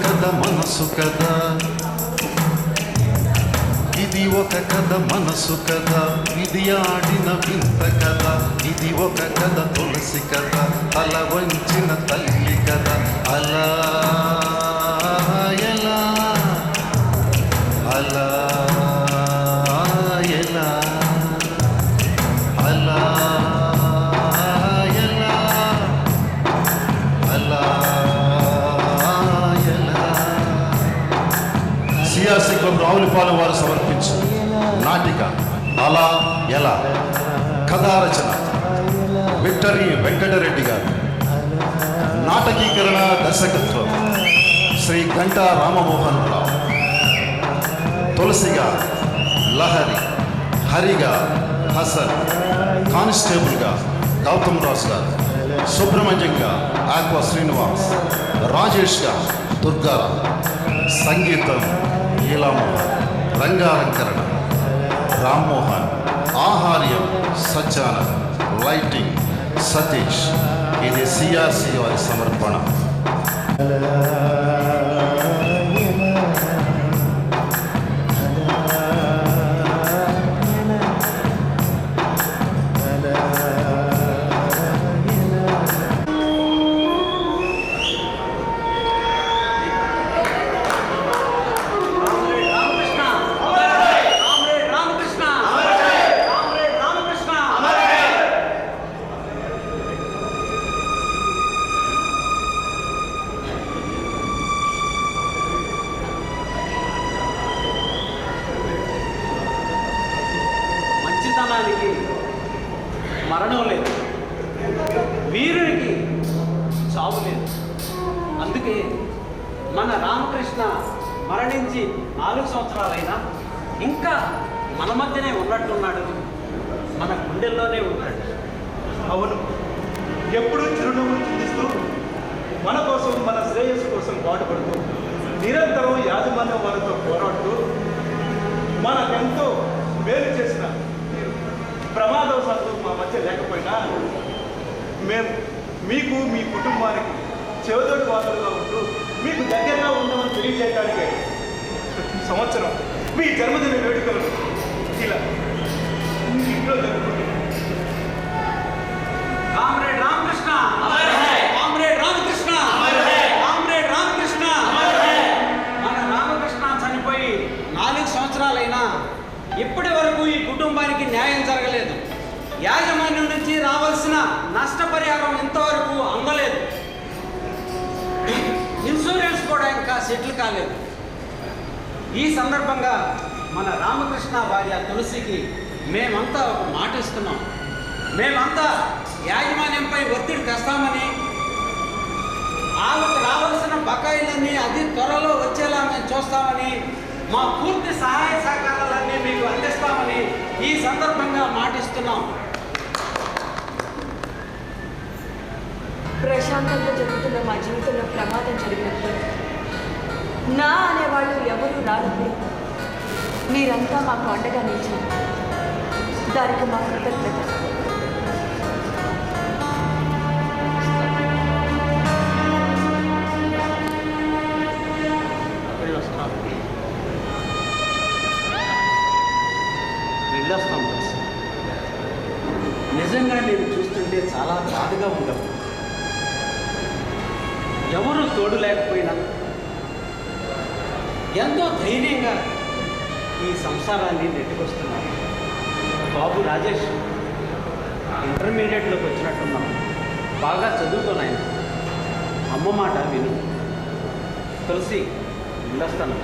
కథ మనసు కదా, ఇది ఒక కథ మనసు కథ, ఇది ఆడిన వింత కథ, ఇది ఒక కథ తులసి కథ, తల వంచిన తల్లి కథ. అలా ఎలా అలా ఎలా అలా ఎలా అలా ఎలా. సిఆర్సి క్లబ్ రావులపాలెం వారు సమర్పించు నాటిక అలా ఎలా. కథారచన విక్టరీ వెంకటరెడ్డి గారు. నాటకీకరణ దర్శకత్వం శ్రీ గంటా రామమోహన్ రావు. తులసిగా లహరి, హరిగా హసన్, కానిస్టేబుల్గా గౌతమ్ రాజు గారు, సుబ్రహ్మణ్యంగా ఆక్వా శ్రీనివాస్, రాజేష్గా దుర్గారావు. సంగీతం ఈలామోహన్, రంగాలంకరణ రామ్మోహన్, ఆహార్యం సజ్జానంద్, లైటింగ్ సతీష్. ఇది సిఆర్సి వారి సమర్పణ. మరణం లేదు, వీరునికి చావు లేదు. అందుకే మన రామకృష్ణ మరణించి 4 సంవత్సరాలైనా ఇంకా మన మధ్యనే ఉన్నట్టున్నాడు, మన గుండెల్లోనే ఉన్నాడు. అవును, ఎప్పుడూ చిరునవ్వులు చిందిస్తూ మన కోసం, మన శ్రేయస్సు కోసం పాటుపడుతూ, నిరంతరం యాజమాన్యం వారితో పోరాడుతూ మనకెంతో మేలు చేసిన ప్రమాదవశాత్తు మా మధ్య లేకపోయినా మేము మీకు, మీ కుటుంబానికి చెవితోటి వాదులుగా ఉంటూ మీకు దగ్గరగా ఉండమని తెలియజేయడానికి ప్రతి సంవత్సరం మీ జన్మదిన వేడుకలు ఇలా మీ ఇంట్లో జరుగుతుంది. Comrade Ramakrishna, comrade Ramakrishna, comrade Ramakrishna. మన రామకృష్ణ చనిపోయి 4 సంవత్సరాలైనా ఇప్పటి వరకు ఈ కుటుంబానికి న్యాయం జరగలేదు. యాజమాన్యం నుంచి రావాల్సిన నష్టపరిహారం ఇంతవరకు అందలేదు. ఇన్సూరెన్స్ కూడా ఇంకా సెటిల్ కాలేదు. ఈ సందర్భంగా మన రామకృష్ణ భార్య తులసికి మేమంతా ఒక మాట ఇస్తున్నాం. మేమంతా యాజమాన్యంపై ఒత్తిడి తెస్తామని, ఆమెకు రావాల్సిన బకాయిలన్నీ అతి త్వరలో వచ్చేలా మేము చూస్తామని, మా పూర్తి సహాయ సహకారాలన్నీ మీకు అందిస్తామని ఈ సందర్భంగా మాటిస్తున్నాం. ప్రశాంతంగా జరుగుతున్న మా జీవితంలో ప్రమాదం జరిగినప్పుడు, నా అనేవాళ్ళు ఎవరు రానప్పుడు మీరంతా మాకు అండగా నిలిచారు. దానికి మా కృతజ్ఞత. వెళ్ళొస్తాం. నిజంగా నేను చూస్తుంటే చాలా బాధగా ఉండవు. ఎవరు తోడు లేకపోయినా ఎంతో ధైర్యంగా ఈ సంసారాన్ని నెట్టుకొస్తున్నారు. బాబు రాజేష్ ఇంటర్మీడియట్లోకి వచ్చినట్టున్నాం. బాగా చదువుతున్నాయన. అమ్మ మాట విను. తులసి వెళ్ళొస్తాను.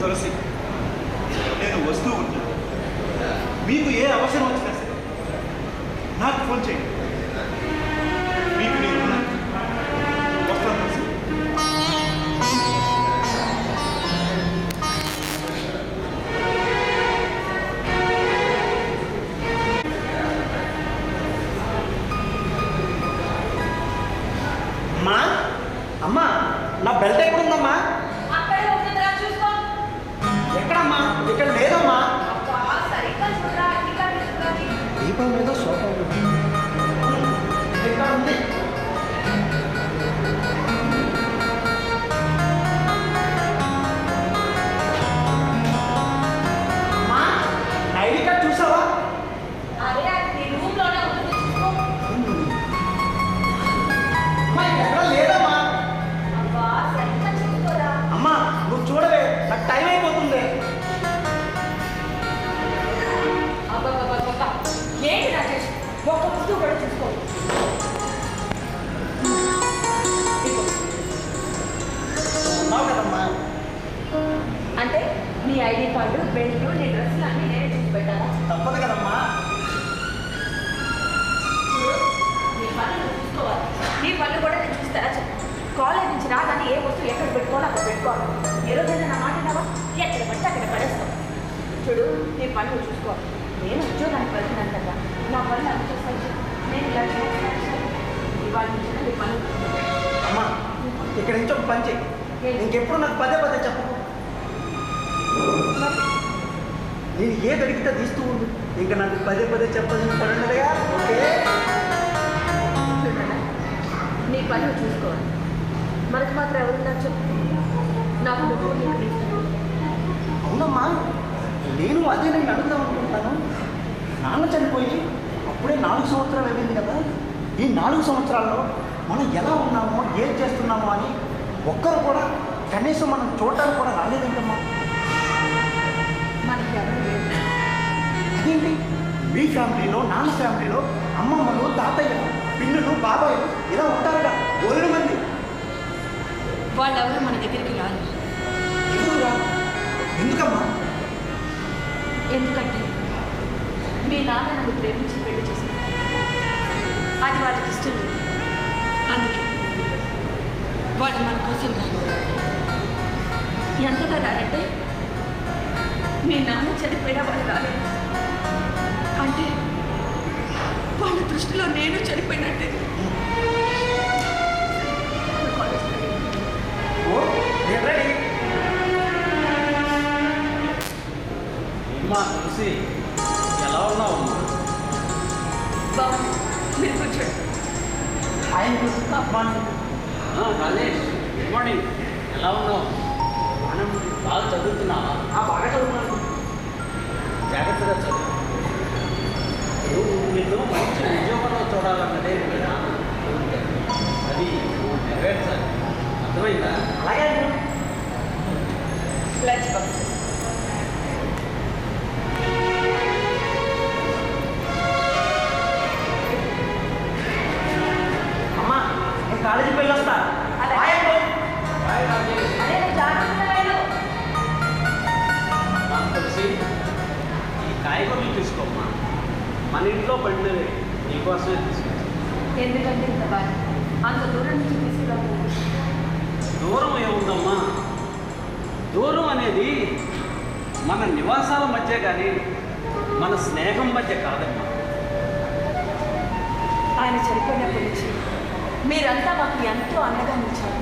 తులసి, నేను వస్తూ ఉంటాను. మీకు ఏ అవసరం వచ్చినా సరే నాకు ఫోన్ చేయండి. మీకు నేను ఉన్నాను. వస్తాను తులసి. అమ్మా, అమ్మా, నా బెల్ట్ ఎక్కడుందమ్మా? ఎక్కడమ్మా? ఇక్కడ లేదమ్మా. దీపం మీద సోఫా నీ ఐడి కార్డు, బెల్ట్, నీ డ్రెస్సులు అన్నీ నేనే చూసి పెట్టాలా? తప్పదు కదమ్మా. నీ పనులు నువ్వు చూసుకోవాలి. నీ పనులు కూడా నేను చూస్తారా చెప్పు. కాలేజ్ నుంచి రాగానే ఏ వస్తువు ఎక్కడ పెట్టుకోవాలో అక్కడ పెట్టుకోవాలి. ఏ రోజైనా నా మాట విన్నావా? ఎక్కడ పడితే అక్కడ పడేస్తావు. చూడు, నీ పనులు చూసుకోవాలి. నేను ఉద్యోగానికి వెళ్తున్నాను కదా, నా పనులు అన్ని చూస్తాను. నేను ఇలా చేస్తాను. ఇవాళ నుంచి నీ పనులు అమ్మా, ఇక్కడ నుంచి ఒక పని చెయ్యి. ఇంకెప్పుడు నాకు పదే పదే చెప్పకు. నేను ఏది అడిగితే తీస్తూ ఉండు. ఇంకా నాకు పదే పదే చెప్పాల్సిన పని ఉండదుగా. ఓకే? చూడన్నా, నీ పనులు చూసుకోవాలి. మనకు మాత్రం ఎవరున్నారు చెప్పు. నాకు నువ్వు, నీకు నీ అవునమ్మా, నేను అదే నేను అడుగుదాం అనుకుంటాను. నాన్న చనిపోయి అప్పుడే 4 సంవత్సరాలు అయింది కదా. ఈ 4 సంవత్సరాల్లో మనం ఎలా ఉన్నామో, ఏం చేస్తున్నామో అని ఒక్కరు కూడా కనీసం మనం చూడటానికి కూడా రాలేదేంటమ్మా? మనకి ఎవరు లేదు. అదేంటి, మీ ఫ్యామిలీలో, నాన్న ఫ్యామిలీలో అమ్మమ్మలు, తాతయ్యలు, పిన్నులు, బాబాయ్లు ఇలా ఉంటారుగా ఓళ్ళు మంది. వాళ్ళెవరు మన దగ్గరికి రాదు. ఎందుకురా? ఎందుకమ్మా? ఎందుకంటే మీ నాన్న నన్ను ప్రేమించి పెళ్లి చేశారు. అది వాళ్ళకి ఇష్టం లేదు. అందుకే వాళ్ళు మన కోసం రారు. ఎంతగా రారంటే మీ నాన్న చనిపోయినా వాళ్ళు రాలేదు. అంటే వాళ్ళ దృష్టిలో నేను చనిపోయినట్టే. ఓ, నేను రెడీ. అమ్మా చూసి ఎలా ఉన్నావు అమ్మా? బాగుంది, మీరు కూర్చోండి. ఆయన రాజేష్, గుడ్ మార్నింగ్. ఎలా ఉన్నావు? మనం బాగా చదువుతున్నావా? బాగా చదువుతున్నాను. జాగ్రత్తగా చదువు. నిన్ను మంచి ఉద్యోగంలో చూడాలన్నదే మీ నాన్న. అది నెరవేర్చాలి. అర్థమైందా? అలాగే లంచ్ బాక్స్. అమ్మా, నేను కాలేజీకి వెళ్ళొస్తా. అలాగే. Bye uncle. బాయ్ రాజేష్. అదే జాగ్రత్తగా వెళ్ళు. నాకు తెలిసి ఈ కాయగూరలు తీసుకోమ్మా. మన ఇంట్లో పండినవి నీకోసమే తీసుకొచ్చాను. ఎందుకంటే ఇంత బాధ అంత దూరం నుంచి తీసుకురావాలి. దూరం ఏముందమ్మా? దూరం అనేది మన నివాసాల మధ్య కానీ మన స్నేహం మధ్య కాదమ్మా. ఆయన చనిపోయినప్పటి నుంచి మీరంతా మాకు ఎంతో అండగా నిలిచారు.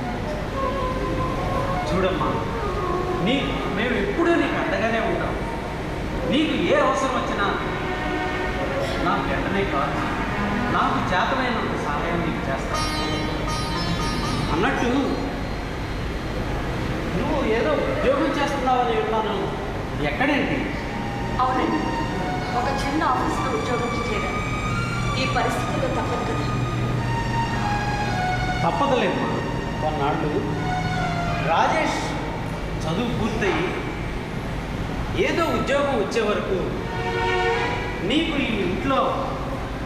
చూడమ్మా, మేము ఎప్పుడూ నీకు అండగానే ఉంటాం. నీకు ఏ అవసరం వచ్చినా నాకు వెంటనే కాదు, నాకు చేతనైనంత సహాయం నీకు చేస్తాను. అన్నట్టు నువ్వు ఏదో ఉద్యోగం చేస్తున్నావని విన్నాను. ఎక్కడేంటి? అవునండి, ఒక చిన్న ఆఫీస్లో ఉద్యోగం చేయాలి. ఈ పరిస్థితుల్లో తప్పదు కదా. తప్పదులేమ్మా. కొన్నాళ్ళు రాజేష్ చదువు పూర్తయి ఏదో ఉద్యోగం వచ్చే వరకు నీకు ఈ ఇంట్లో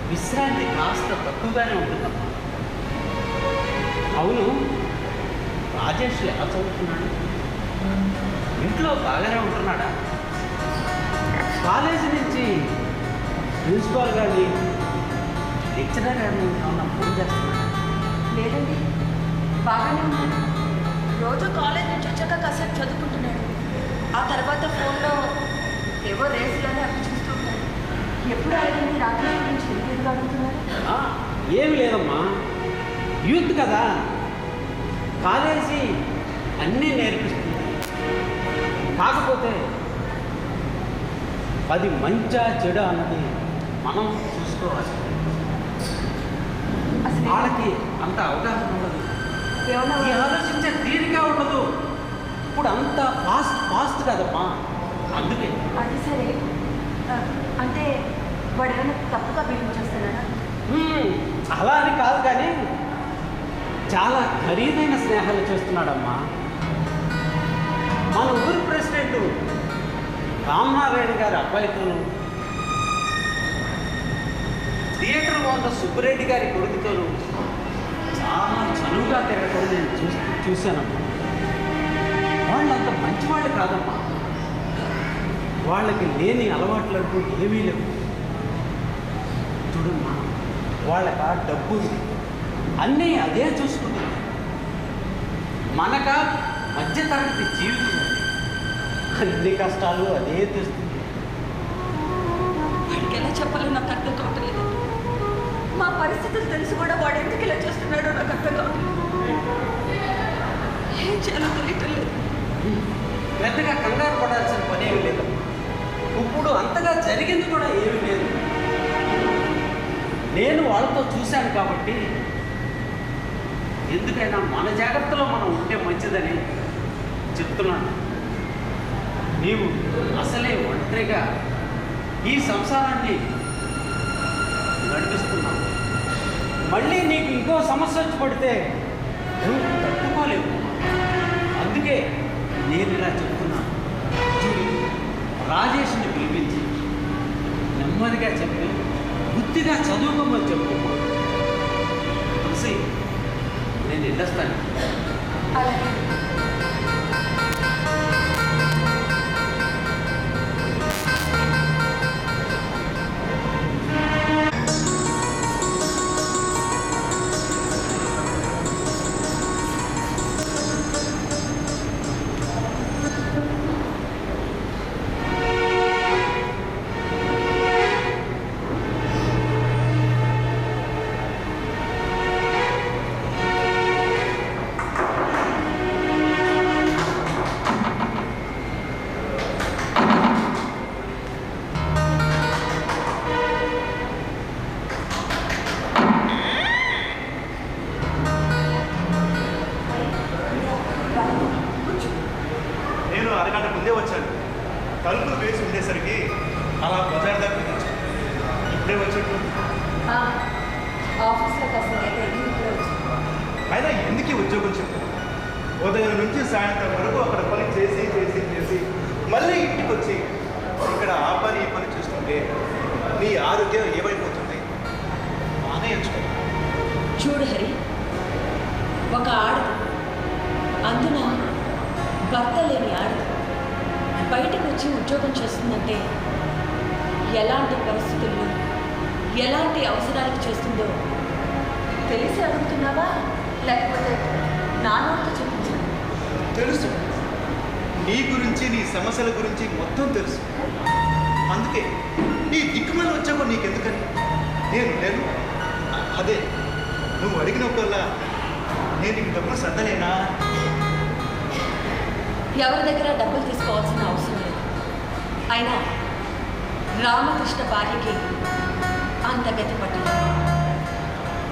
విశ్రాంతి కాస్త తక్కువగానే ఉంటుందమ్మా. అవును, రాజేష్ ఎలా చదువుతున్నాడు? ఇంట్లో బాగానే ఉంటున్నాడా? కాలేజీ నుంచి ప్రిన్సిపాల్ గారిని, లెక్చరర్ గారిని ఏమన్నా ఫోన్ చేస్తున్నాడా? లేదండి, బాగానే ఉన్నాడు. రోజు కాలేజ్ నుంచి వచ్చాక కాసేపు చదువుకుంటున్నాడు. ఆ తర్వాత ఫోన్లో ఏవో రేసులని అవి చూస్తూ ఉంటాడు. ఎప్పుడు అడిగింది రాత్రి గురించి ఎందుకు అడుగుతున్నారు? ఏమి లేదమ్మా, యూత్ కదా, కాలేజీ అన్నీ నేర్పిస్తుంది. కాకపోతే అది మంచా చెడు అన్నది మనం చూసుకోవాలి. అసలు వాళ్ళకి అంత అవగాహన ఉండదు, ఏమన్నా ఈ ఆలోచించే తీరిక ఉండదు. ఇప్పుడు అంత ఫాస్ట్ కదమ్మా. అందుకే అది సరే, అంటే వాడు ఏమైనా తప్పుగా బిహేవ్ చేస్తున్నాడా? అలా అని కాదు, కానీ చాలా ఖరీదైన స్నేహాలు చేస్తున్నాడమ్మా. మన ఊరి ప్రెసిడెంట్ రామనారాయణ గారి అబ్బాయితోనూ, థియేటర్ వాళ్ళ సుబ్బరెడ్డి గారి కొడుకుతోనూ చాలా చనువుగా తిరగటం నేను చూశానమ్మా. వాళ్ళు అంత మంచివాళ్ళు కాదమ్మా. వాళ్ళకి లేని అలవాట్లు అంటూ ఏమీ లేవు. చూడమ్మా, వాళ్ళకి ఆ డబ్బు ఉంది, అన్నీ అదే చూసుకుంటుంది. మనక మధ్యతరగతి జీవితం ఉంది, అన్ని కష్టాలు అదే తెస్తుంది. వాడికి ఎలా చెప్పాలో నాకు అర్థం కావట్లేదు. మా పరిస్థితులు తెలిసి కూడా వాడు ఎందుకు ఇలా చేస్తున్నాడో నాకు అర్థం కావట్లేదు. ఏం చేయాలో తెలియటం లేదు. పెద్దగా కంగారు పడాల్సిన పని ఏమి లేదు. ఇప్పుడు అంతగా జరిగింది కూడా ఏమీ లేదు. నేను వాళ్ళతో చూశాను కాబట్టి ఎందుకైనా మన జాగ్రత్తలో మనం ఉంటే మంచిదని చెప్తున్నాను. నీవు అసలే ఒంటరిగా ఈ సంసారాన్ని నడిపిస్తున్నావు. మళ్ళీ నీకు ఇంకో సమస్య వచ్చి పడితే నువ్వు తట్టుకోలేవు. అందుకే నేను ఇలా చెప్తున్నాను. చూడు, రాజేష్ని పిలిపించి నెమ్మదిగా చెప్పి బుద్ధిగా చదువుకోమని చెప్పుకోమా. తులసి, నేను వెళ్ళొస్తాను. అలాగే అరగంట ముందే వచ్చాను. తలుపులు వేసి ఉండేసరికి అలా బజార్ దగ్గర వచ్చాను. ఇప్పుడే వచ్చాడు. ఆఫీస్లో కాస్త లేట్ అయింది, ఇప్పుడే వచ్చాను. అయినా ఎందుకు ఈ ఉద్యోగం చెప్పు? ఉదయం నుంచి సాయంత్రం వరకు అక్కడ పని చేసి చేసి చేసి మళ్ళీ ఇంటికి వచ్చి ఇక్కడ ఆ పని ఈ పని చూస్తుంటే నీ ఆరోగ్యం ఏమైపోతుంది? మానేయచ్చు. చూడు హరి, ఒక ఆడది, అందున భర్త లేని ఆడది బయటకు వచ్చి ఉద్యోగం చేస్తుందంటే ఎలాంటి పరిస్థితుల్లో ఎలాంటి అవసరాలకు చేస్తుందో తెలిసి అడుగుతున్నావా, లేకపోతే నాన్నతో చెప్పించాను? తెలుసు, నీ గురించి నీ సమస్యల గురించి మొత్తం తెలుసు. అందుకే నీ దిక్కుమల ఉద్యోగం నీకెందుకని నేను అదే నువ్వు అడిగినప్పుడల్లా నేను నీకు డబ్బులు సర్దలేనా? ఎవరి దగ్గర డబ్బులు తీసుకోవాల్సిన అవసరం లేదు. అయినా రామకృష్ణ భార్యకి అంత గతి పట్టలేదు.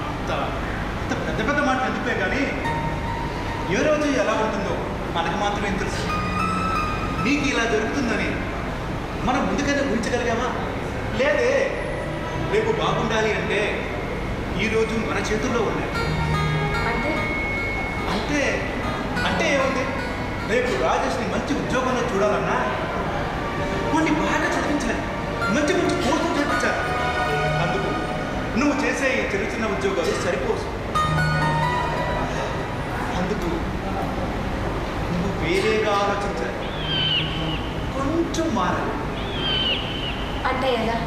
అంత పెద్ద పెద్ద మాటలు ఎందుకే కానీ ఏ రోజు ఎలా ఉంటుందో మనకు మాత్రమే తెలుసు. నీకు ఇలా జరుగుతుందని మనం ముందుకైనా ఊహించగలిగామా? లేదే. రేపు బాగుండాలి అంటే ఈరోజు మన చేతుల్లో ఉన్నాయి. అంటే అంటే అంటే ఏముంది? రేపు రాజేష్ని మంచి ఉద్యోగంలో చూడాలన్నా కొన్ని బాగా చదివించాలి, మంచి మంచి కోర్సులు చేయించాలి. అందుకు నువ్వు చేసే ఈ చిన్న చిన్న ఉద్యోగాలు సరిపోదు. అందుకు నువ్వు వేరేగా ఆలోచించాలి, కొంచెం మారాలి. అంటే ఎలా?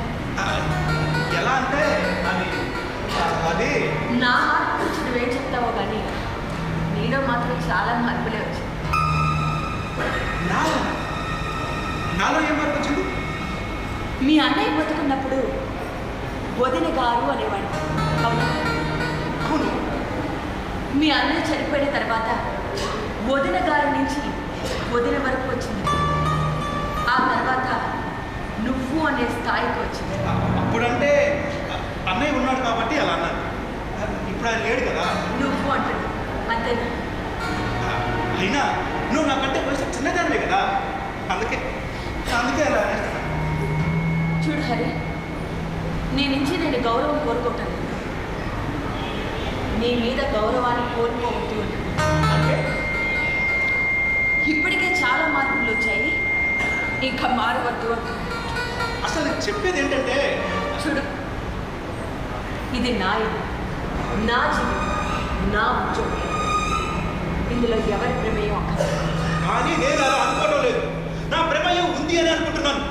ఎలా అంటే అది నా మార్పు గురించి నువ్వేం చెప్తావో కానీ నీలో మాత్రం చాలా మార్పులే వచ్చాయి. నాలో ఏం మార్పు వచ్చింది? మీ అన్నయ్య బతుకున్నప్పుడు వదిన గారు అనేవాడు, అవునా? అవును. మీ అన్నయ్య చనిపోయిన తర్వాత వదిన గారి నుంచి వదిన వరకు వచ్చింది. ఆ తర్వాత నువ్వు అనే స్థాయికి వచ్చింది. అప్పుడంటే అన్నయ్య ఉన్నాడు కాబట్టి అలా అన్నాను. ఇప్పుడు ఆయన లేడు కదా. నువ్వు అంటున్నావు అంతేనా? అయినా నువ్వు నాకంటే వయసు చిన్నదానివే కదా, అందుకే అలా అనేస్తాను. చూడు హరి, నీ నుంచి నేను గౌరవం కోరుకుంటాను. నీ మీద గౌరవాన్ని కోల్పోవద్దు అంటున్నాను. అంటే ఇప్పటికే చాలా మార్పులు వచ్చాయి, ఇంకా మారవద్దు అంటున్నాను. అసలు నేను చెప్పేది ఏంటంటే చూడు, ఇది నా ఇల్లు, నా జీవితం, నా ఉద్యోగం. ఇందులో ఎవరి ప్రమేయం అక్కర్లేదు. కానీ నేను అలా అనుకోవడం లేదు. నా ప్రమేయం ఉంది అని అనుకుంటున్నాను.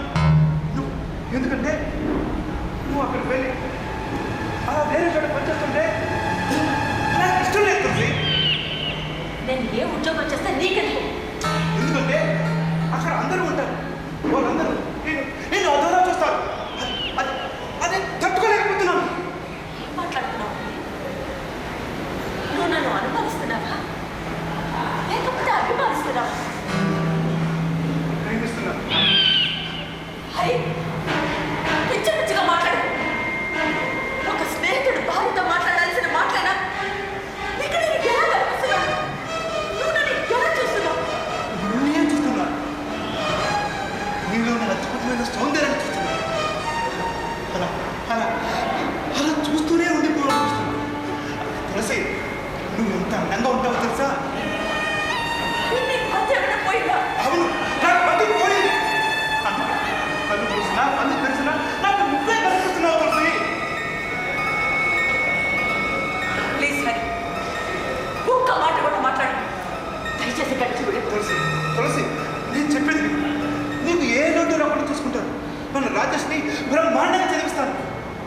తీసుకుంటాను. మన రాజేష్ని బ్రహ్మాండంగా చదివిస్తాను.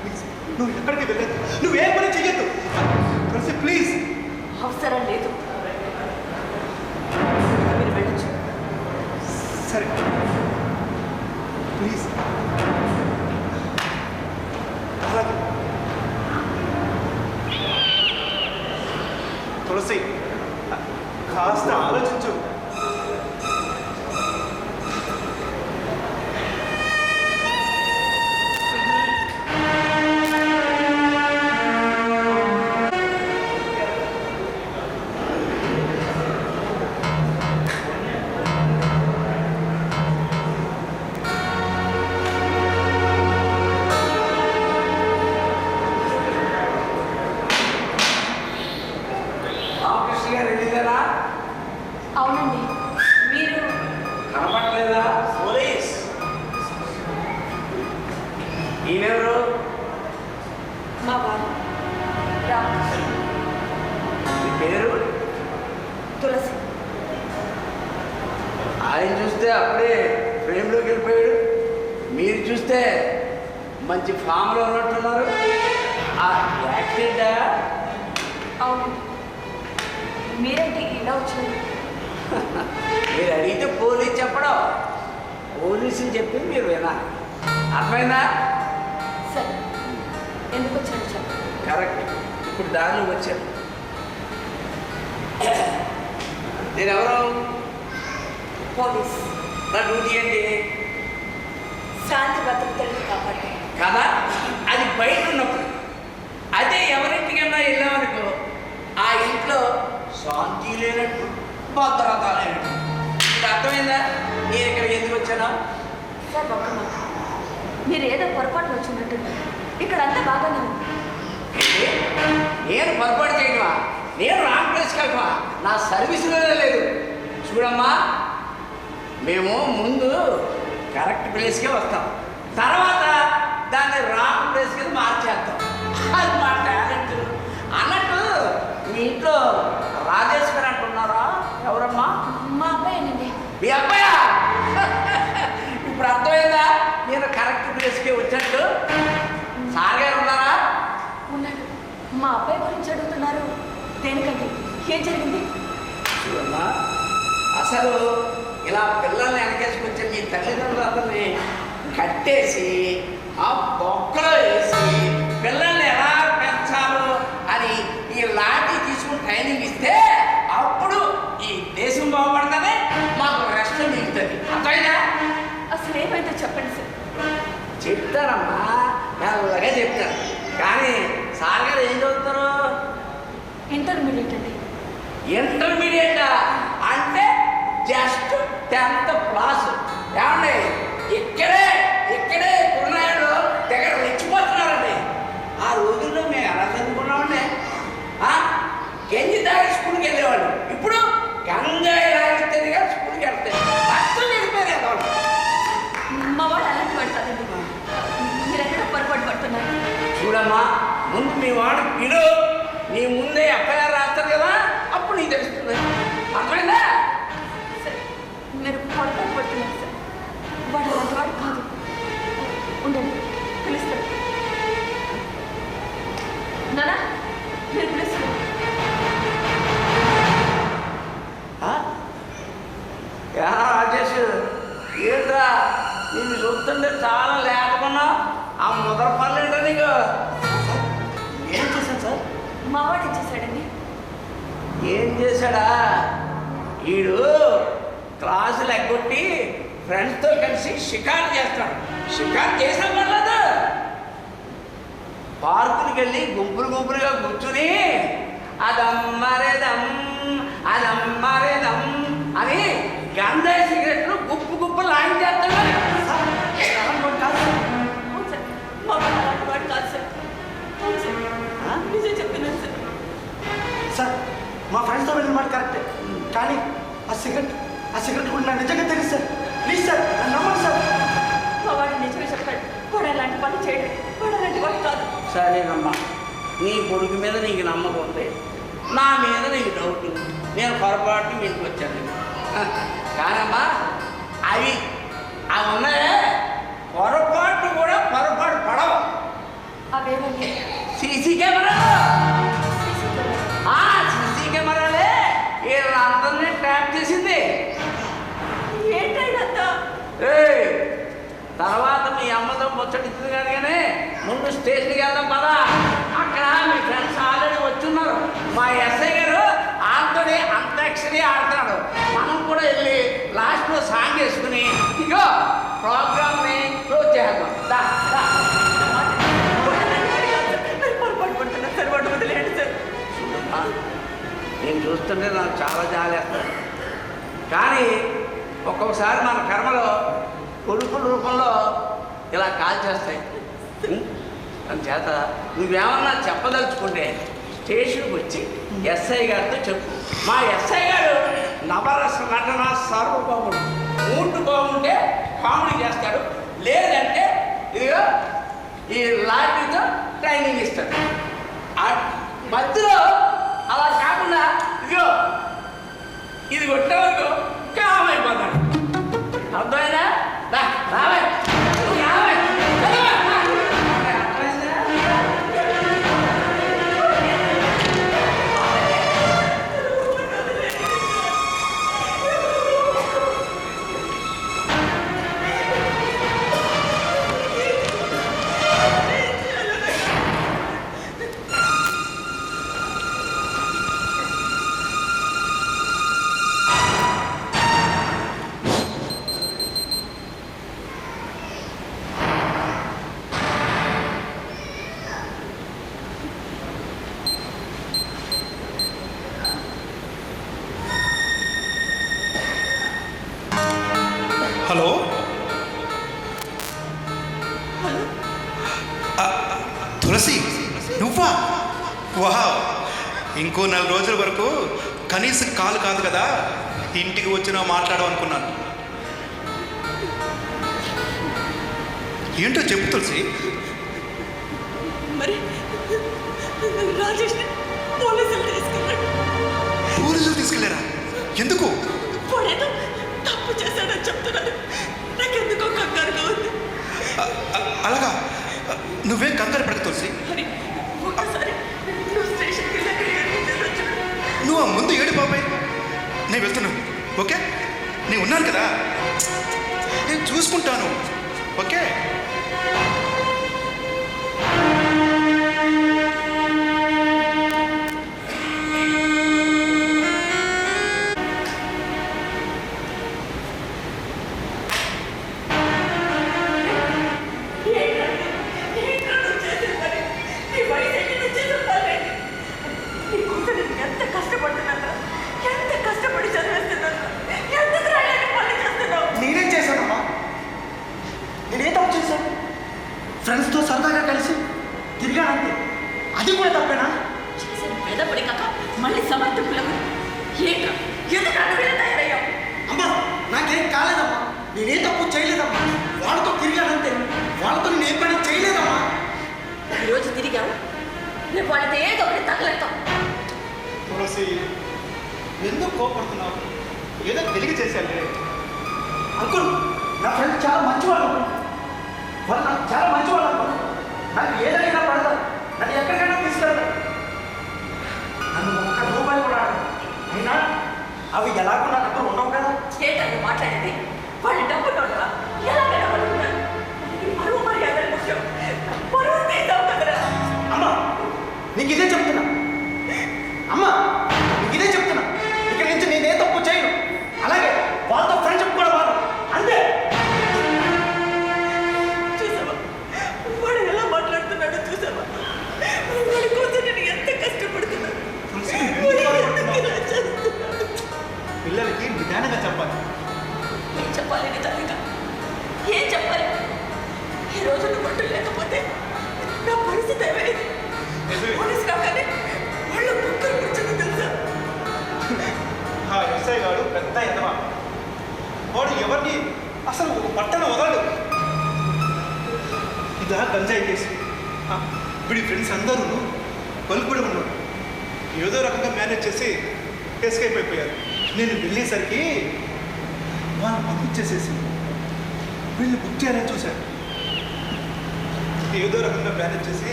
ప్లీజ్ నువ్వు ఎక్కడికి వెళ్ళదు, నువ్వే పని చెయ్యొద్దు తులసి, ప్లీజ్. అవసరం లేదు, మీరు వెళ్ళచ్చు. సరే ప్లీజ్. అలాగే తులసి, కాస్త ఆలోచించు. రామకృష్ణ గారు వెళ్ళిందేనా? అవునండి, మీరు కనపడలేదా? పోలీస్ ఈయనెవరు? మా వారు రామకృష్ణ. మీ పేరు? తులసి. ఆయన చూస్తే అప్పుడే ఫ్రేమ్లోకి వెళ్ళిపోయాడు, మీరు చూస్తే మంచి ఫామ్లో ఉన్నట్టున్నారు. ఆ యాక్సిడెంటా? అవునండి, మీరేంటి ఇలా వచ్చారు? మీరు అడిగితే పోలీసు చెప్పడం, పోలీసుని చెప్పి మీరు వినాలి. అర్థమైందా? సరే, ఎందుకు వచ్చారు చెప్పండి. కరెక్ట్. ఇప్పుడు దారిలో వచ్చారు. నేనెవరు? పోలీస్. నా డ్యూటీ ఏంటి? శాంతి భద్రతలను కాపాడాలి. కదా, అది బయట ఉన్నప్పుడు. అదే ఎవరింటికైనా వెళ్ళామనుకో, ఆ ఇంట్లో శాంతి లేనట్టు, భద్రత లేనట్టు. ఇది అర్థమైందా? నేను ఇక్కడికి ఎందుకు వచ్చానా? సార్ ఒక్క మాట, మీరు ఏదో పొరపాటు వచ్చినట్టు ఇక్కడ అంతా బాగానే ఉంది. ఏంటి? నేను పొరపాటు చేయటమా? నేను రాంగ్ ప్లేస్కి వెళ్ళటమా? నా సర్వీసులోనే లేదు. చూడమ్మా, మేము ముందు కరెక్ట్ ప్లేస్కే వస్తాం, తర్వాత దాన్ని రాంగ్ ప్లేస్కి మార్చేస్తాం. అది మా టాలెంట్ అన్నట్టు. మీ ఇంట్లో రాజేష్ గారు అంటున్నారా? ఎవరమ్మా? మా అబ్బాయేనండి. మీ అబ్బాయా? ఇప్పుడు అర్థమైందా నేను కరెక్ట్ ప్లేస్కే వచ్చినట్టు? సార్ గారు ఉన్నారా? ఉన్నాడు. మా అబ్బాయి గురించి అడుగుతున్నారు దేనికండి? ఏం జరిగింది? చూడమ్మా, అసలు ఇలా పిల్లల్ని వెనకేసుకొచ్చే మీ తల్లిదండ్రులని కట్టేసి ఆ బొక్కలో వేసి పిల్లల్ని ఎలా పెంచాలో అని ఈ లాఠీ తీసుకుని ట్రైనింగ్ ఇస్తే అప్పుడు ఈ దేశం బాగుపడుతుంది, మాకు రెస్ట్ మిగులుతుంది. అర్థమైందా? అసలు ఏమైందో చెప్పండి సార్. చెప్తారమ్మా, మెల్లగా చెప్తారు. కానీ సార్ గారు ఏం చదువుతారు? ఇంటర్మీడియట్ అండి. ఇంటర్మీడియట్ అంటే జస్ట్ 10th క్లాస్. ఏమండి, ఇక్కడే కుర్రాళ్ళు దగ్గర రెచ్చిపోతున్నారండి. ఆ రోజుల్లో మేము ఎలా చదువుకున్నామండి? గంజి దాగి స్కూల్కి వెళ్ళేవాళ్ళు, ఇప్పుడు గంజాయి లాగిస్తేనే కానీ స్కూల్కి వెళ్తే అర్థం వెళ్ళిపోయారు కదా. మా వాడు అలాంటి వాడు కాదండి. మీరు ఎక్కడ పొరపాటు పడుతున్నారు. చూడమ్మా, ముందు మీ వాడు పిలు, నీ ముందే ఎఫ్ఐఆర్ రాస్తారు కదా, అప్పుడు నీకు తెలుస్తుంది. అర్థమైందా? సార్, మీరు పొరపాటు పడుతున్నారు సార్. వాడు అలాంటి వాడు కాదు. ఉండండి, పిలుస్తారు. నానా, మీరు పిలుస్తారు. రాజేష్, ఏంట్రా నేను చూస్తుంటే చాలా లేకుండా ఆ ముద్ర పనులు ఏంటో నీకు? ఏం చేశాను సార్? మా వాడు ఇచ్చేసాడండి. ఏం చేశాడా? వీడు క్లాసులు ఎగ్గొట్టి ఫ్రెండ్స్తో కలిసి షికారు చేస్తాడు. షికారు చేసిన పర్లేదు, పార్కులకి వెళ్ళి గుంపులుగా కూర్చుని అదమ్మరేదం అని గంజాయి సిగరెట్లు గుప్పు లాగించేస్తాడు. అవును సార్, మా వాడు అలాంటి వాడు కాదు సార్. అవును సార్, నిజం చెప్తున్నాను సార్. సార్, మా ఫ్రెండ్స్తో వెళ్ళిన మాట కరెక్టే, కానీ ఆ సిగరెట్ కూడా నాకు నిజంగా తెలుసు సార్. ప్లీజ్ సార్, నన్ను నమ్మండి సార్. మా వాడు నిజమే చెప్పాడు. వాడు అలాంటి పని చేయడు. వాడు అలాంటి వాడు కాదు. సరేనమ్మా, నీ కొడుకు మీద నీకు నమ్మకం ఉంది, నా మీద నీకు డౌట్ ఉంది. నేను పొరపాటు మీకు వచ్చాను. కానమ్మా, అవి ఉన్నాయే తర్వాత మీ అమ్మతో ముచ్చటించింది కానీ ముందు స్టేషన్కి వెళ్దాం పదా. అక్కడ మీ ఫ్రెండ్స్ ఆల్రెడీ వచ్చున్నారు. మా ఎస్ఐ గారు ఆల్రెడీ అంత్యాక్షరి ఆడుతున్నాడు. మనం కూడా వెళ్ళి లాస్ట్లో సాంగ్ వేసుకుని ఇగో ప్రోగ్రామ్ని క్లోజ్ చేద్దాం. దా దా. నేను చూస్తుంటే నాకు చాలా జాలేస్తాను. కానీ ఒక్కొక్కసారి మన కర్మలో కొడుకుల రూపంలో ఇలా కాల్ చేస్తాయి. అందుచేత నువ్వేమన్నా చెప్పదలుచుకుంటే స్టేషన్కి వచ్చి ఎస్ఐ గారితో చెప్పు. మా ఎస్ఐ గారు నవరస నటన సార్వభౌముడు. మూడు బాగుంటే కామెడీ చేస్తాడు, లేదంటే ఇదిగో ఈ లాఠీతో ట్రైనింగ్ ఇస్తాడు. మధ్యలో అలా కాకుండా ఇదిగో ఇది కొట్టే వరకు కామైపోతాడు. అర్థమైనా? రావే హలో, తులసి నువ్వా? వాహ్, ఇంకో 4 రోజుల వరకు కనీసం కాలు కాదు కదా ఇంటికి వచ్చినా మాట్లాడమనుకున్నాను. ఏంటో చెప్పు తులసి. మరి రాజేష్ పోలీసులు తీసుకెళ్ళారా? ఎందుకు? వాడేదో తప్పు చేశాడని చెప్తున్నాడు. నాకెందుకో కంగారుగా ఉంది. అలాగా? నువ్వేం కంగారు పడక తులసి. ఒకసారి నువ్వు స్టేషన్కి నువ్వు ముందు ఏడు బాబాయ్, నేను వెళ్తున్నాను. ఓకే, నేను ఉన్నాను కదా, నేను చూసుకుంటాను. ఓకే. ఫ్రెండ్స్తో సరదాగా కలిసి తిరిగానంతే, అది కూడా తప్పేనా? పెదపడి కాక మళ్ళీ సమర్థకులకు తయారయ్యావు. అమ్మా, నాకేం కాలేదమ్మా, నేనే తప్పు చేయలేదమ్మా. వాళ్ళతో తిరిగానంతే, వాళ్ళతో నేను ఏ పని చేయలేదమ్మా. ఈరోజు తిరిగావు, రేపు వాళ్ళతో ఏదో ఒకటి తగలెడతాం. తులసి, ఎందుకు కోపడుతున్నావు? ఏదో తెలియ చేశాను. అంకుల్, నా ఫ్రెండ్స్ చాలా మంచివాళ్ళు, వాళ్ళు నాకు చాలా మంచివాళ్ళు. నాకు ఏదైనా పడతారు, నన్ను ఎక్కడికైనా తీసుకెళ్తారు. నన్ను ₹1 కూడా అయినా అవి ఎలాగో నా దగ్గర ఉండవు కదా. ఏంటంటే మాట్లాడేది? వాళ్ళు డబ్బు నోడరా ఎలాగైనా పడుతున్నారు. పరువు మర్యాద ముఖ్యం, పరువు తీద్దాం కదరా. అమ్మా, నీకు ఇదే చెప్తున్నా. అమ్మా, నీకు ఇదే చెప్తున్నా. ఇక్కడి నుంచి నేనే తప్పు చేయను. అలాగే వాళ్ళతో ఫ్రెండ్షిప్ కూడా వాడు అంతే. చూసావా వాడు ఎలా మాట్లాడుతున్నాడో? చూసావా వాడి కోసం నేను ఎంత కష్టపడుతున్నాను. పిల్లలకి నిదానంగా చెప్పాలి. ఏం చెప్పాలి నిదానంగా? ఏం చెప్పాలి? ఈ రోజు నువ్వు బట్టలు లేకపోతే నా పరిస్థితి ఏమైంది? పోలీసు రాగానే వాళ్ళు ముక్కలు కూర్చొని తెలుసా? ఆ ఎస్ఐ గారు పెద్ద ఎదవా. వాడు ఎవరిని అసలు ఒక పట్టణ వదలడు. ఇదా గంజాయి కేసు. వీడి ఫ్రెండ్స్ అందరూ పలుకుబడి ఉన్నాడు. ఏదో రకంగా మేనేజ్ చేసి ఎస్కేప్ అయిపోయారు. నేను వెళ్ళేసరికి వాళ్ళు పంపించేసేసి వీళ్ళు బుక్ చేయాలని చూశాను. ఏదో రకంగా మేనేజ్ చేసి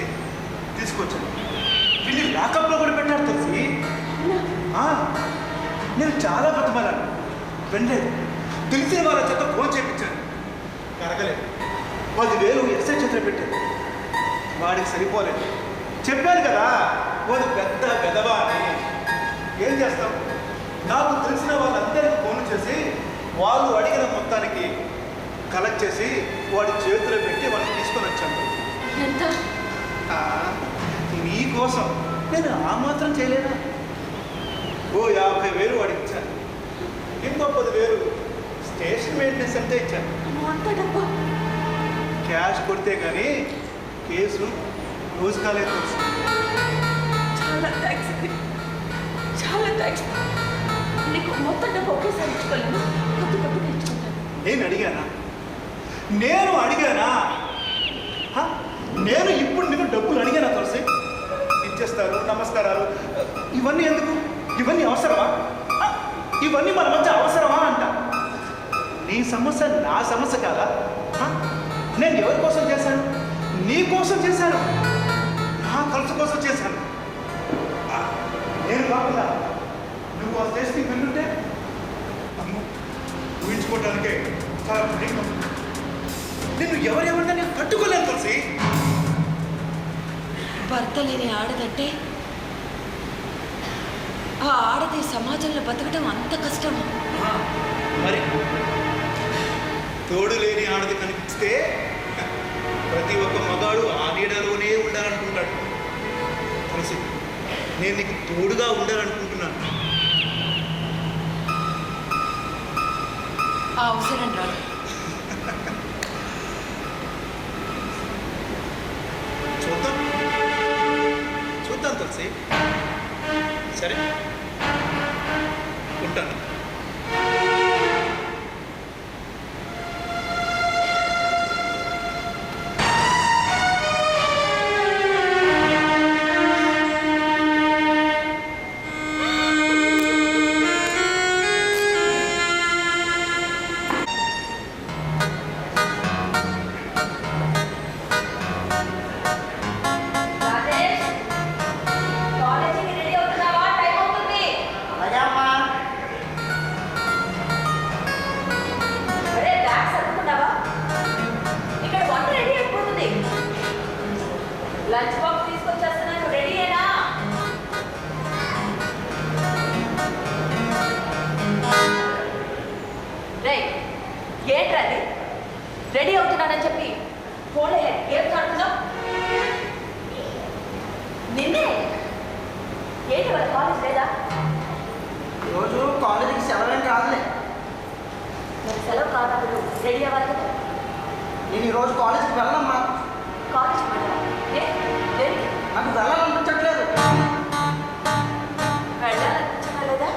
తీసుకొచ్చాను. వీళ్ళు లాకప్లో కూడా పెట్టారు తెలిసి. నేను చాలా బతమాలను, వెళ్ళలేదు. తెలిసిన వాళ్ళ చేత ఫోన్ చేయించాను, కరగలేదు. 10,000 ఎస్ఐ చేతులు పెట్టారు. వాడికి సరిపోలేదు. చెప్పాను కదా వాడు పెద్ద వెధవా అని. ఏం చేస్తాం? నాకు తెలిసిన వాళ్ళందరికీ ఫోన్ చేసి వాళ్ళు అడిగిన మొత్తానికి కలెక్ట్ చేసి వాడి చేతిలో పెట్టి వాడిని తీసుకొని వచ్చాను. ఎంత? నీకోసం నేను ఆ మాత్రం చేయలేదా? ఓ 50,000 వాడికి ఇచ్చాను. ఇంకో 10,000 స్టేషన్ మెయింటెనెన్స్ అంటే ఇచ్చాను. అంత డబ్బా? క్యాష్ కొడితే కానీ కేసు రోజు కాలేదు. చాలా థ్యాంక్స్ అండి, చాలా థ్యాంక్స్. నీకు మొత్తం డబ్బు ఒకేసారి ఇచ్చుకోలేను, కొద్ది కొద్దిగా ఇచ్చుకుంటాను. నేను అడిగానా? నేను ఇప్పుడు నీకు డబ్బులు అడిగానా? తులసి ఇచ్చేస్తారు, నమస్కారాలు, ఇవన్నీ ఎందుకు? ఇవన్నీ అవసరమా? ఇవన్నీ మన మధ్య అవసరమా అంట. నీ సమస్య నా సమస్య కాదా? నేను ఎవరి కోసం చేశాను? నీ కోసం చేశాను, నా ఖర్చు కోసం చేశాను. నేను కాకుండా నువ్వు ఆ స్టేషన్కి వెళ్ళుంటే ఊహించుకోవటానికే చాలా భయంగా ఉంది. నిన్ను ఎవరెవరినా నేను తట్టుకోలేను తులసి. భర్త లేని ఆడదంటే ఆ ఆడది సమాజంలో బతకడం అంత కష్టమా? మరి తోడు లేని ఆడది కనిపిస్తే ప్రతి ఒక్క మగాడు ఆ నీడలోనే ఉండాలనుకుంటాడు. తులసి, నేను నీకు తోడుగా ఉండాలనుకుంటున్నాను. ఆ అవసరం రాదు. చూద్దాం చూద్దాం తులసి. సరే, ఉంటాను. లంచ్ బాక్స్ తీసుకొచ్చేస్తున్నాను, రెడీయేనా? రే, ఏంట్రది? రెడీ అవుతున్నానని చెప్పి ఫోన్లో ఏం చదువుతున్నావు? నిన్నే ఏంటి వాళ్ళ కాలేజ్ లేదా? ఈరోజు కాలేజీకి సెలవేం కాదులే. మరి సెలవు కానప్పుడు రెడీ అవ్వాలి కదా. నేను ఈరోజు కాలేజీకి వెళ్ళనమ్మా. కాలేజ్ మాట ఏ దేనికి? నాకు వెళ్ళాలనిపించట్లేదు. వెళ్ళాలనిపించడం లేదా?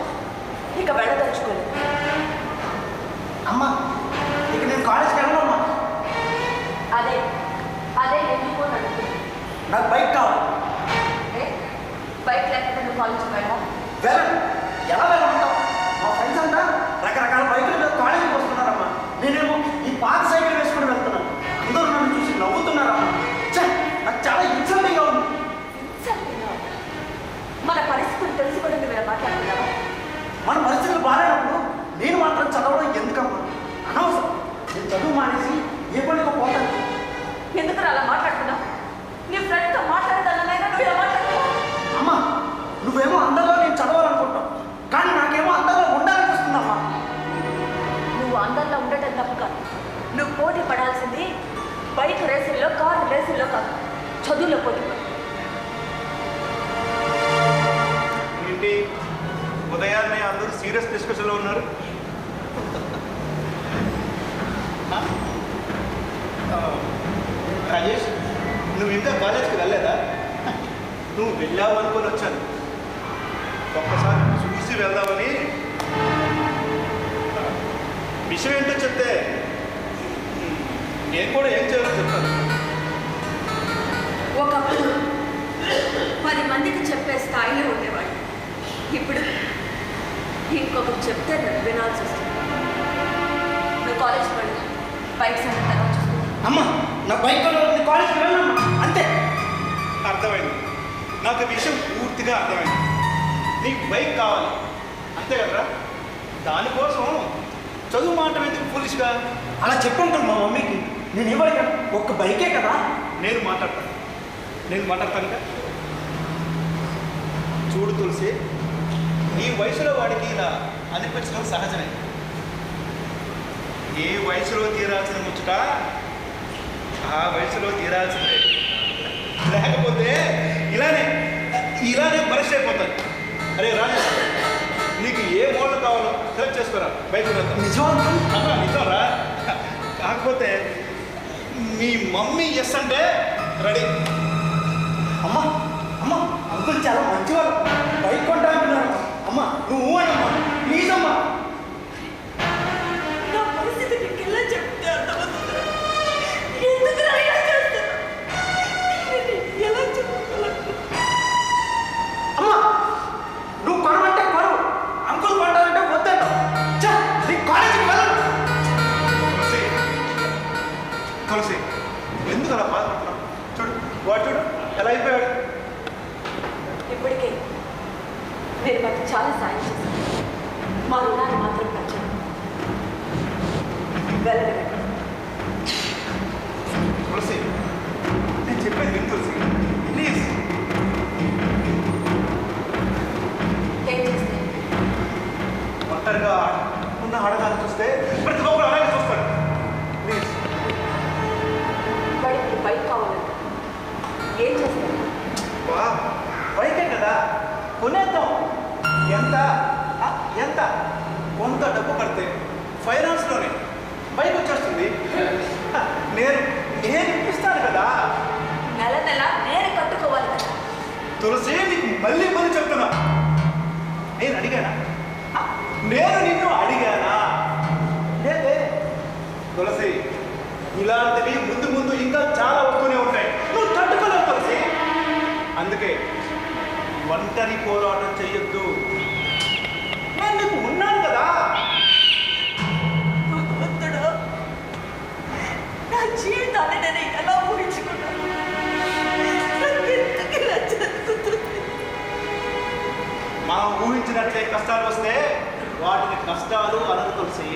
ఇక వెళ్ళదలుచుకోలేదు. అమ్మా, ఇక నేను కాలేజీకి వెళ్ళనమ్మా. అదే అదే ఎందుకు అని అడుగుతున్నా. నాకు బైక్ కావాలి. బైక్ లేకపోతే నువ్వు కాలేజీకి వెళ్ళాలి? వెళ్ళను. ఎలా వెళ్ళమంటావు? మా ఫ్రెండ్స్ అంతా రకరకాల బైకుల మీద కాలేజీకి వస్తున్నారమ్మా. నేనేమో ఈ పాత సైకిల్ వేసుకుని వెళ్తున్నాను. అందరూ నన్ను చూసి నవ్వుతున్నారమ్మా. నాకు చాలా ఇన్సల్టింగ్గా ఉంది. మన పరిస్థితులు తెలిసి కూడా నువ్వు మాట్లాడుతున్నావా? మన పరిస్థితులు బాగాలేనప్పుడు నేను మాత్రం చదవడం ఎందుకమ్మా? అనవసరం. నేను చదువు మానేసి ఏ పనికో పోతాను. ఎందుకు అలా మాట్లాడుతున్నావు? నీ ఫ్రెండ్తో మాట్లాడతానైనా నువ్వు ఇలా మాట్లాడుతున్నావు. అమ్మా, నువ్వేమో అందరిలో నేను చదవాలనుకుంటావు, కానీ నాకేమో అందరిలో ఉండాలనిపిస్తుందమ్మా. నువ్వు అందరిలో ఉండటం తప్పు కాదు. నువ్వు పోటీ పడాల్సింది బైక్ రేసుల్లో, కారు రేసుల్లో కాదు, చదువులో పోటీ పడు. ఏంటి ఉదయాన్నే అందరూ సీరియస్ డిస్కషన్లో ఉన్నారు? రాజేష్, నువ్వు ఇంకా కాలేజ్కి వెళ్ళలేదా? నువ్వు వెళ్ళావు అనుకొని వచ్చాను. ఒక్కసారి చూసి వెళ్దామని. విషయం ఏంటో చెప్తే నేను కూడా ఏం చేయాలో చెప్తాను. ఒకప్పుడు 10 మందికి చెప్పే స్థాయిలో ఉండేవాడు. ఇప్పుడు ఇంకొకరు చెప్తే వినాల్సి వస్తుంది. నువ్వు కాలేజ్కి వెళ్ళు, బైక్ సంగతి తర్వాత చూస్తాను. అమ్మా, నా బైక్ కాలేజ్కి వెళ్ళమ్మా, అంతే. అర్థమైంది, నాకు విషయం పూర్తిగా అర్థమైంది. నీకు బైక్ కావాలి అంతే కదరా? దానికోసం చదువు మాట ఎందుకు ఫులిష్గా? అలా చెప్పుంటాను మా మమ్మీకి. నేను ఇవ్వడిగా ఒక్క బైకే కదా. నేను మాట్లాడతాను కదా. చూడు తులసి, ఈ వయసులో వాడికి ఇలా అనిపించడం సహజమే. ఏ వయసులో తీరాల్సిన ముచ్చట ఆ వయసులో తీరాల్సిందే. లేకపోతే ఇలానే పరిస్థితి అయిపోతాయి. అరే రాజు, నీకు ఏ మోడల్ కావాలో సెలెక్ట్ చేసుకోరా. బైక్ నిజం రా. కాకపోతే మీ మమ్మీ ఎస్ అంటే రెడీ. అమ్మా అంకుల్ చాలా మంచివాడు, బైక్ కొంటా అంటున్నారు. అమ్మా నువ్వు అనమ్మా, ప్లీజ్ అమ్మా. నా పరిస్థితి నీకు ఎలా చెప్తే అర్థమవుతుందా? ఎందుకు ఇలా చేస్తాను? ఎలా చెప్పగలను? అమ్మా నువ్వు కొనమంటే కొను, అంకుల్ కొంటానంటే వద్దంట. నీ కాలేజీకి వెళ్ళను. తులసి, ఎందుకు అలా బాధపడుతున్నావు? చూడు ఎలా అయిపోయాడు. ఇప్పటికే మీరు మాకు చాలా సాయం చేశారు. మా రుణాన్ని మాత్రం కట్టాను. వెళ్ళండి. తులసి, నేను చెప్పేది విను తులసి, ప్లీజ్. ఏం చేస్తే ఒంటరిగా ఉన్న ఆడదాన్ని చూస్తే ప్రతి ఒక్కరు అలాగే చూస్తాడు. ప్లీజ్. వాడికి బైక్ కావాలంట. ఏం చేస్తారు? బైకే కదా, కొనేద్దాం. ఎంత కొంత డబ్బు కడితే ఫైనాన్స్లోనే బైక్ వచ్చేస్తుంది. నేను ఇప్పిస్తాను కదా. నెల నేను కట్టుకోవాలి కదా. తులసి, నీకు మళ్ళీ చెప్తున్నా, నేను అడిగానా? నేను నిన్ను అడిగానా? లేదే. తులసి, ఇలాంటివి ముందు ఇంకా చాలా వస్తూనే ఉంటాయి. నువ్వు తట్టుకోలేవు తులసి. అందుకే ఒంటరి పోరాటం చెయ్యొద్దు. నేను నీకు ఉన్నాను కదా. భగవంతుడా, నా జీవితాన్ని నేను ఎలా ఊహించుకున్నాను? నాకు ఎందుకు ఇలా జరుగుతుంది? మనం ఊహించినట్లే కష్టాలు వస్తే వాటిని కష్టాలు అనరు తులసి.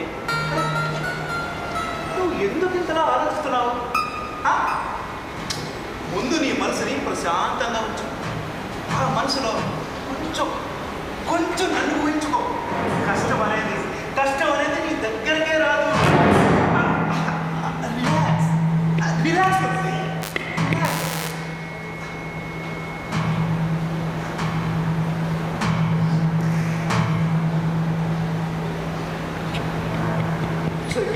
నువ్వు ఎందుకు ఇంతలా ఆలోచిస్తున్నావు? ముందు నీ మనసుని ప్రశాంతంగా ఉంచు. ఆ మనసులో కొంచెం నన్ను ఊహించుకో. కష్టం అనేది నీ దగ్గరకే రాదు. రిలాక్స్ తులసి. చూడు,